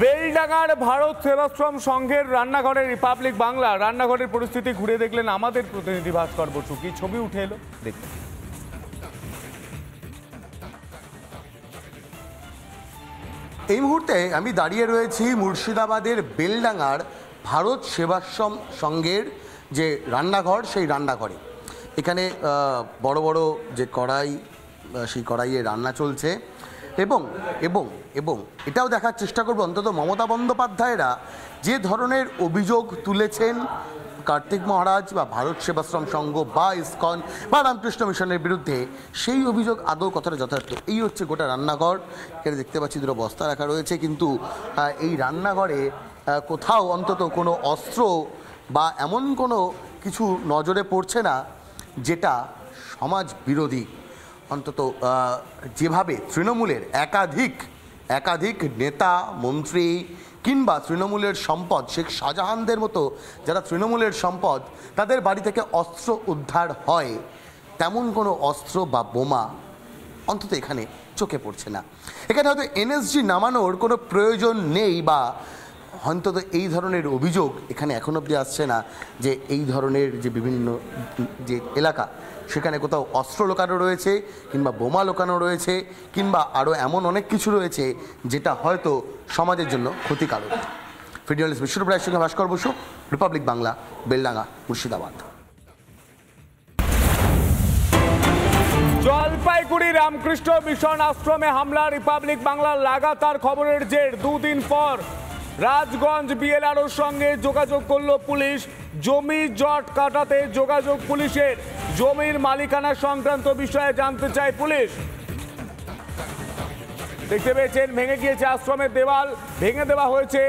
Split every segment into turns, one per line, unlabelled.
বেলডাঙ্গার ভারত সেবাশ্রম সংঘের রান্নাঘরের রিপাবলিক বাংলা রান্নাঘরের পরিস্থিতি ঘুরে দেখলেন আমাদের প্রতিনিধি ভাস্কর বসু। কি ছবি উঠে এলো দেখুন।
এই মুহূর্তে আমি দাঁড়িয়ে রয়েছি মুর্শিদাবাদের বেলডাঙ্গার ভারত সেবাশ্রম সংঘের যে রান্নাঘর, সেই রান্নাঘরে এখানে বড় বড় যে কড়াই, সেই কড়াইয়ে রান্না চলছে এবং এবং এবং এটাও দেখার চেষ্টা করব অন্তত মমতা বন্দ্যোপাধ্যায়রা যে ধরনের অভিযোগ তুলেছেন কার্তিক মহারাজ বা ভারত সেবাশ্রম সংঘ বা ইসকন বা রামকৃষ্ণ মিশনের বিরুদ্ধে, সেই অভিযোগ আদৌ কতটা যথার্থ। এই হচ্ছে গোটা রান্নাঘর। এখানে দেখতে পাচ্ছি দুটো বস্তা রাখা রয়েছে, কিন্তু এই রান্নাঘরে কোথাও অন্তত কোনো অস্ত্র বা এমন কোনো কিছু নজরে পড়ছে না যেটা সমাজ বিরোধী। অন্তত যেভাবে তৃণমূলের একাধিক নেতা মন্ত্রী কিংবা তৃণমূলের সম্পদ, শেখ শাহজাহানদের মতো যারা তৃণমূলের সম্পদ, তাদের বাড়ি থেকে অস্ত্র উদ্ধার হয়, তেমন কোনো অস্ত্র বা বোমা অন্তত এখানে চোখে পড়ছে না। এখানে হয়তো এনএসজি নামানোর কোনো প্রয়োজন নেই, বা অন্তত এই ধরনের অভিযোগ এখানে এখন অবধি আসছে না যে এই ধরনের যে বিভিন্ন যে এলাকা, সেখানে কোথাও অস্ত্র লোকানো রয়েছে কিংবা বোমা লোকানো রয়েছে কিংবা আরও এমন অনেক কিছু রয়েছে যেটা হয়তো সমাজের জন্য ক্ষতিকারক। ভিডিওলিস্ট বিশ্বরূপ রায়ের সঙ্গে ভাস্কর বসু, রিপাবলিক বাংলা, বেলডাঙ্গা, মুর্শিদাবাদ।
জলপাইগুড়ি রামকৃষ্ণ মিশন আশ্রমে হামলা, রিপাবলিক বাংলার লাগাতার খবরের জের। দুদিন পর রাজগঞ্জ বিএলআরওর সঙ্গে যোগাযোগ করল পুলিশ। জমি জট কাটাতে যোগাযোগ পুলিশের। জমির মালিকানা সংক্রান্ত বিষয়ে জানতে চায় পুলিশ। দেখতে পেয়েছেন ভেঙে গিয়েছে আশ্রমের দেওয়াল, ভেঙে দেওয়া হয়েছে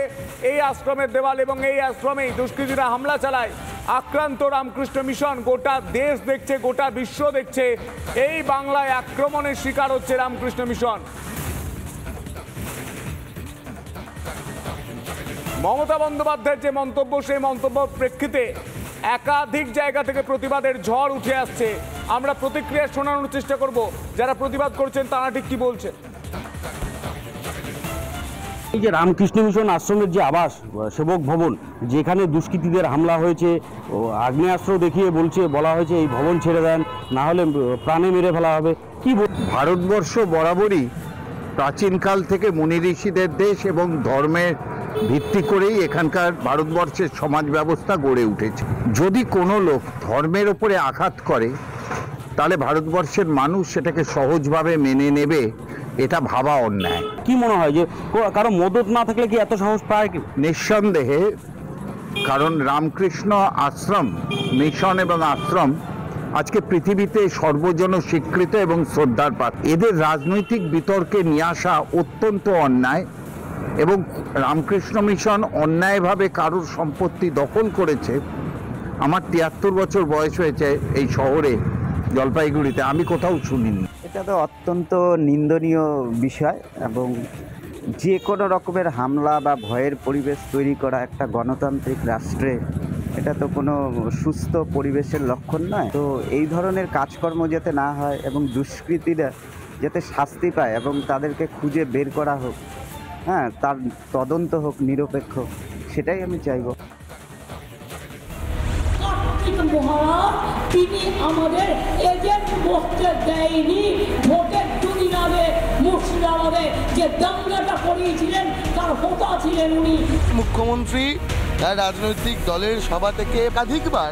এই আশ্রমের দেওয়াল এবং এই আশ্রমেই দুষ্কৃতীরা হামলা চালায়। আক্রান্ত রামকৃষ্ণ মিশন। গোটা দেশ দেখছে, গোটা বিশ্ব দেখছে এই বাংলায় আক্রমণের শিকার হচ্ছে রামকৃষ্ণ মিশন। মমতা বন্দ্যোপাধ্যায়ের যে মন্তব্য, সেই মন্তব্যের প্রেক্ষিতে একাধিক জায়গা থেকে প্রতিবাদের ঝড় উঠে আসছে। আমরা প্রতিক্রিয়া শোনানোর চেষ্টা করব যারা প্রতিবাদ করছেন তারা ঠিক কি বলছেন।
এই যে রামকৃষ্ণ মিশন আশ্রমের যে আবাস সেবক ভবন, যেখানে দুষ্কৃতীদের হামলা হয়েছে, আগ্নেয়াস্ত্র দেখিয়ে বলা হয়েছে এই ভবন ছেড়ে দেন, না হলে প্রাণে মেরে ফেলা হবে। কি
ভারতবর্ষ বরাবরই প্রাচীনকাল থেকে মুনি ঋষিদের দেশ এবং ধর্মের ভিত্তি করেই এখানকার ভারতবর্ষের সমাজ ব্যবস্থা গড়ে উঠেছে। যদি কোনো লোক ধর্মের ওপরে আঘাত করে, তাহলে ভারতবর্ষের মানুষ সেটাকে সহজভাবে মেনে নেবে, এটা ভাবা অন্যায়।
কি মনে হয় যে কারো মদত না থাকলে কি এত সাহস পায়?
নিঃসন্দেহে, কারণ রামকৃষ্ণ আশ্রম মিশন এবং আশ্রম আজকে পৃথিবীতে সর্বজন স্বীকৃত এবং শ্রদ্ধার পাত্র। এদের রাজনৈতিক বিতর্কে নিয়ে আসা অত্যন্ত অন্যায়, এবং রামকৃষ্ণ মিশন অন্যায়ভাবে কারোর সম্পত্তি দখল করেছে। আমার 73 বছর বয়স হয়েছে এই শহরে জলপাইগুড়িতে, আমি কোথাও শুনিনি।
এটা তো অত্যন্ত নিন্দনীয় বিষয়, এবং যে কোনো রকমের হামলা বা ভয়ের পরিবেশ তৈরি করা একটা গণতান্ত্রিক রাষ্ট্রে এটা তো কোনো সুস্থ পরিবেশের লক্ষণ নয়। তো এই ধরনের কাজকর্ম যাতে না হয় এবং দুষ্কৃতীরা যাতে শাস্তি পায় এবং তাদেরকে খুঁজে বের করা হোক, হ্যাঁ, তার তদন্ত হোক নিরপেক্ষ, সেটাই আমি চাইব।
মহারাজ তিনি আমাদের এজেন্ট বসতে দেয়নি। ভোটের দুদিন আগে মুর্শিদাবাদে যে দাঙ্গাটা করিয়েছিলেন তার হোতা ছিলেন উনি।
মুখ্যমন্ত্রী তার রাজনৈতিক দলের সভা থেকে একাধিকবার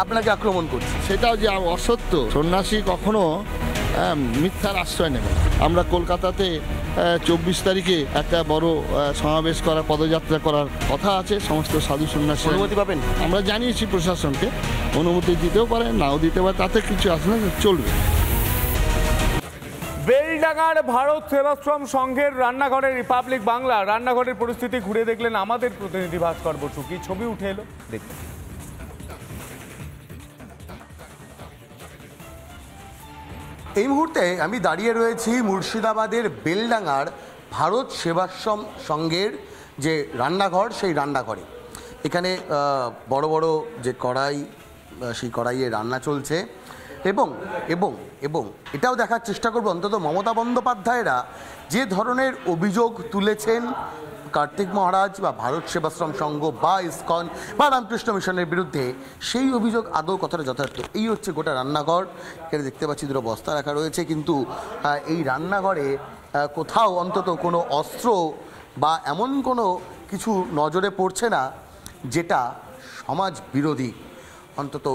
আপনাকে আক্রমণ করছে,
সেটাও যে অসত্য। সন্ন্যাসী কখনো মিথ্যার আশ্রয় নেবে। আমরা কলকাতাতে 24 তারিখে একটা বড় সমাবেশ করার, পদযাত্রা করার কথা আছে। সমস্ত সাধু সন্ন্যাসী
অনুমতি পাবেন।
আমরা জানিয়েছি প্রশাসনকে, অনুমতি দিতেও পারে, নাও দিতে পারে, তাতে কিছু আসলে চলবে।
বেলডাঙ্গার ভারত সেবাশ্রম সংঘের রান্নাঘরের রিপাবলিক বাংলা রান্নাঘরের পরিস্থিতি ঘুরে দেখলেন আমাদের প্রতিনিধি ভাস্কর বসু। কি ছবি উঠে এলো দেখুন।
এই মুহূর্তে আমি দাঁড়িয়ে রয়েছি মুর্শিদাবাদের বেলডাঙ্গার ভারত সেবাশ্রম সংঘের যে রান্নাঘর, সেই রান্নাঘরে এখানে বড় বড় যে কড়াই, সেই কড়াইয়ে রান্না চলছে এবং এবং এবং এটাও দেখার চেষ্টা করব অন্তত মমতা বন্দ্যোপাধ্যায়রা যে ধরনের অভিযোগ তুলেছেন কার্তিক মহারাজ বা ভারত সেবাশ্রম সংঘ বা ইসকন বা রামকৃষ্ণ মিশনের বিরুদ্ধে, সেই অভিযোগ আদৌ কতটা যথার্থ? এই হচ্ছে গোটা রান্নাঘর। এখানে দেখতে পাচ্ছি দুটো বস্তা রাখা রয়েছে, কিন্তু এই রান্নাঘরে কোথাও অন্তত কোনো অস্ত্র বা এমন কোনো কিছু নজরে পড়ছে না যেটা সমাজ বিরোধী। অন্তত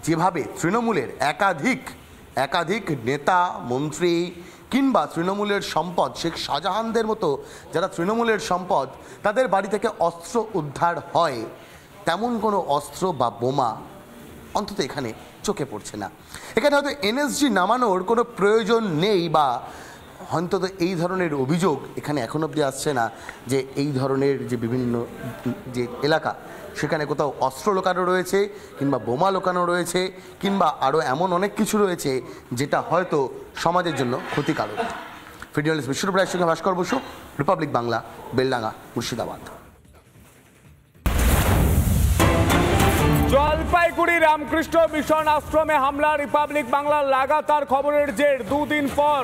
যেভাবে তৃণমূলের একাধিক নেতা মন্ত্রী কিংবা তৃণমূলের সম্পদ, শেখ শাহজাহানদের মতো যারা তৃণমূলের সম্পদ, তাদের বাড়ি থেকে অস্ত্র উদ্ধার হয়, তেমন কোনো অস্ত্র বা বোমা অন্তত এখানে চোখে পড়ছে না। এখানে হয়তো এনএসজি নামানোর কোনো প্রয়োজন নেই, বা অন্তত এই ধরনের অভিযোগ এখানে এখন অবধি আসছে না যে এই ধরনের যে বিভিন্ন যে এলাকা, সেখানে কোথাও অস্ত্র লোকানো রয়েছে কিংবা বোমা লোকানো রয়েছে কিংবা আরও এমন অনেক কিছু রয়েছে যেটা হয়তো সমাজের জন্য ক্ষতিকারক। ভিডিওলিস্ট বিশ্বরূপ রায়ের সঙ্গে ভাস্কর বসু, রিপাবলিক বাংলা, বেলডাঙ্গা, মুর্শিদাবাদ।
জলপাইগুড়ি রামকৃষ্ণ মিশন আশ্রমে হামলা, রিপাবলিক বাংলার লাগাতার খবরের জের। দুদিন পর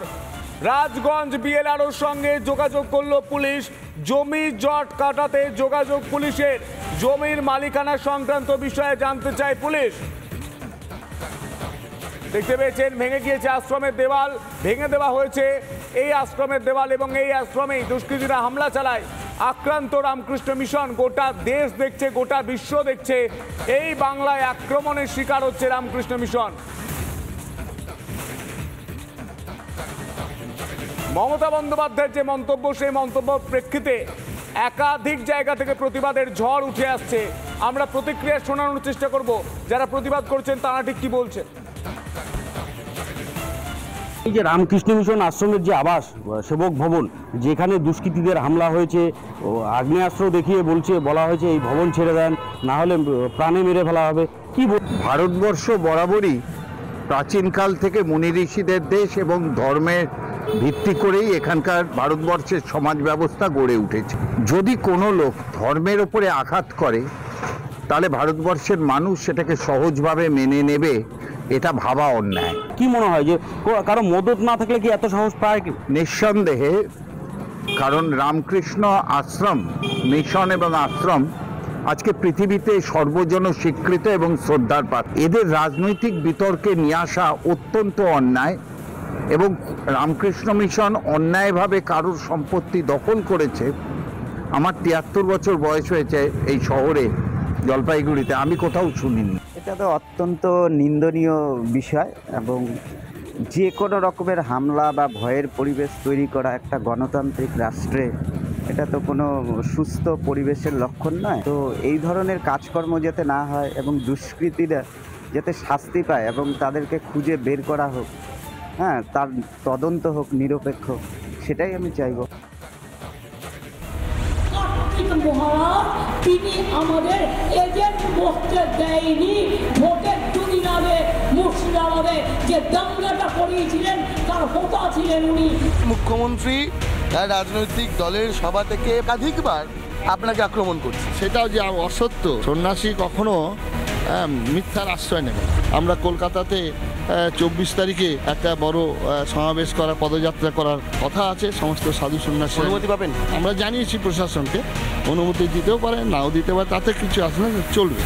রাজগঞ্জ বিএলআরওর সঙ্গে যোগাযোগ করল পুলিশ। জমি জট কাটাতে যোগাযোগ পুলিশের। জমির মালিকানা সংক্রান্ত বিষয়ে জানতে চায় পুলিশ। দেখতে পেয়েছেন ভেঙে গিয়েছে আশ্রমের দেওয়াল, ভেঙে দেওয়া হয়েছে এই আশ্রমের দেওয়াল এবং এই আশ্রমেই দুষ্কৃতীরা হামলা চালায়। আক্রান্ত রামকৃষ্ণ মিশন। গোটা দেশ দেখছে, গোটা বিশ্ব দেখছে এই বাংলায় আক্রমণের শিকার হচ্ছে রামকৃষ্ণ মিশন। মমতা বন্দ্যোপাধ্যায়ের যে মন্তব্য, সেই মন্তব্য প্রেক্ষিতে একাধিক জায়গা থেকে প্রতিবাদের ঝড় উঠে আসছে। আমরা প্রতিক্রিয়া শোনানোর চেষ্টা করব যারা প্রতিবাদ করছেন তারা ঠিক কি বলছে।
এই যে রামকৃষ্ণ মিশন আশ্রমের যে আবাস সেবক ভবন, যেখানে দুষ্কৃতীদের হামলা হয়েছে, আগ্নেয়াস্ত্র দেখিয়ে বলা হয়েছে এই ভবন ছেড়ে দেন, না হলে প্রাণে মেরে ফেলা হবে। কি
ভারতবর্ষ বরাবরই প্রাচীনকাল থেকে মুনি ঋষিদের দেশ এবং ধর্মের ভিত্তি করেই এখানকার ভারতবর্ষের সমাজ ব্যবস্থা গড়ে উঠেছে। যদি কোনো লোক ধর্মের ওপরে আঘাত করে, তাহলে ভারতবর্ষের মানুষ সেটাকে সহজভাবে মেনে নেবে, এটা ভাবা অন্যায়।
কি মনে হয় যে কারো মদত না থাকলে কি এত সাহস পায়?
নিঃসন্দেহে, কারণ রামকৃষ্ণ আশ্রম মিশন এবং আশ্রম আজকে পৃথিবীতে সর্বজন স্বীকৃত এবং শ্রদ্ধার পাত্র। এদের রাজনৈতিক বিতর্কে নিয়ে আসা অত্যন্ত অন্যায়, এবং রামকৃষ্ণ মিশন অন্যায়ভাবে কারোর সম্পত্তি দখল করেছে। আমার ৭৩ বছর বয়স হয়েছে এই শহরে জলপাইগুড়িতে, আমি কোথাও শুনিনি।
এটা তো অত্যন্ত নিন্দনীয় বিষয়, এবং যে কোনো রকমের হামলা বা ভয়ের পরিবেশ তৈরি করা একটা গণতান্ত্রিক রাষ্ট্রে এটা তো কোনো সুস্থ পরিবেশের লক্ষণ নয়। তো এই ধরনের কাজকর্ম যাতে না হয় এবং দুষ্কৃতীরা যাতে শাস্তি পায় এবং তাদেরকে খুঁজে বের করা হোক, হ্যাঁ, তার তদন্ত হোক নিরপেক্ষ, সেটাই আমি চাইব।
কার্তিক মহারাজ তিনি আমাদের এজেন্ট বসতে দেয়নি। ভোটের দুদিন আগে মুর্শিদাবাদে যে দাঙ্গাটা করিয়েছিলেন তার হোতা ছিলেন উনি।
মুখ্যমন্ত্রী তার রাজনৈতিক দলের সভা থেকে একাধিকবার আপনাকে আক্রমণ করছে,
সেটাও যে অসত্য। সন্ন্যাসী কখনো মিথ্যার আশ্রয় নেবে। আমরা কলকাতাতে 24 তারিখে একটা বড় সমাবেশ করার, পদযাত্রা করার কথা আছে। সমস্ত সাধু সন্ন্যাসী
অনুমতি পাবেন?
আমরা জানিয়েছি প্রশাসনকে, অনুমতি দিতেও পারে, নাও দিতে পারে, তাতে কিছু আসলে চলবে।